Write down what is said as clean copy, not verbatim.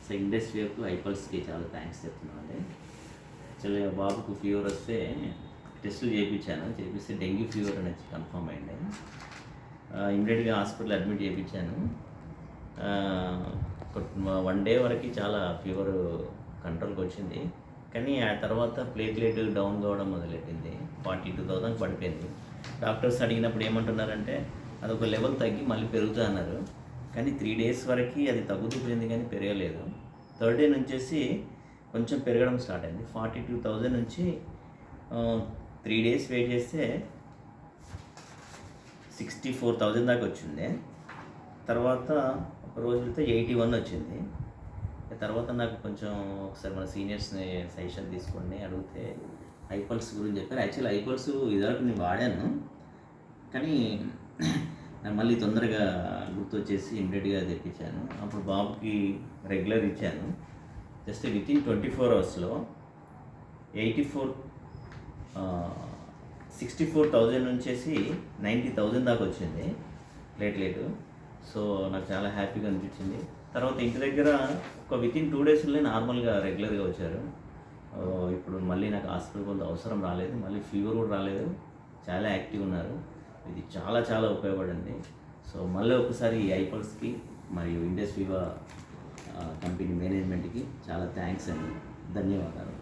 So ఇండస్ట్రీకి ఐపల్స్కి చాలా thanks చెప్తున్నాను అండి. యాక్చువల్లీ బాబుకు ఫీవర్ వస్తే టెస్టులు చేపిస్తే డెంగ్యూ ఫీవర్ అనేది కన్ఫర్మ్ అయింది. ఇమ్మీడియట్గా హాస్పిటల్ అడ్మిట్ చేయించాను. ఒక 1 డే వరకు చాలా ఫీవర్ కంట్రోల్కి వచ్చింది. కానీ ఆ తర్వాత ప్లేట్లెట్ డౌన్ కావడం మొదలెట్టింది. 42,000 పడిపోయింది. డాక్టర్స్ అడిగినప్పుడు ఏమంటున్నారంటే అది ఒక లెవెల్ తగ్గి మళ్ళీ పెరుగుతా అన్నారు. కానీ 3 days వరకు అది తగ్గుతూ పోయింది కానీ పెరగలేదు. 3rd day నుంచేసి కొంచెం పెరగడం స్టార్ట్ అయింది. 42,000 నుంచి 3 days వెయిట్ చేస్తే 64,000 దాకా వచ్చింది. తర్వాత ఒక రోజు వెళ్తే 81 వచ్చింది. తర్వాత నాకు కొంచెం ఒకసారి మన సీనియర్స్ని సజెషన్ తీసుకోండి అడిగితే ఐపల్స్ గురించి చెప్పారు. యాక్చువల్లీ ఐపల్స్ ఇదివరకు నేను వాడాను, కానీ మళ్ళీ తొందరగా గుర్తొచ్చేసి ఇమ్మీడియట్గా తెప్పించాను. అప్పుడు బాబుకి రెగ్యులర్ ఇచ్చాను. జస్ట్ వితిన్ 24 hours లో 64,000 నుంచేసి 90,000 దాకా వచ్చింది ప్లేట్లెట్. సో నాకు చాలా హ్యాపీగా అనిపించింది. తర్వాత ఇంటి దగ్గర ఒక వితిన్ 2 daysలోనే నార్మల్గా రెగ్యులర్గా వచ్చారు. ఇప్పుడు మళ్ళీ నాకు హాస్పిటల్ కొంత అవసరం రాలేదు, మళ్ళీ ఫీవర్ కూడా రాలేదు, చాలా యాక్టివ్ ఉన్నారు. ఇది చాలా చాలా ఉపయోగపడింది. సో మళ్ళీ ఒకసారి ఈ ఐపల్స్కి మరియు ఇండస్ట్రీవా కంపెనీ మేనేజ్మెంట్కి చాలా థ్యాంక్స్ అండి. ధన్యవాదాలు.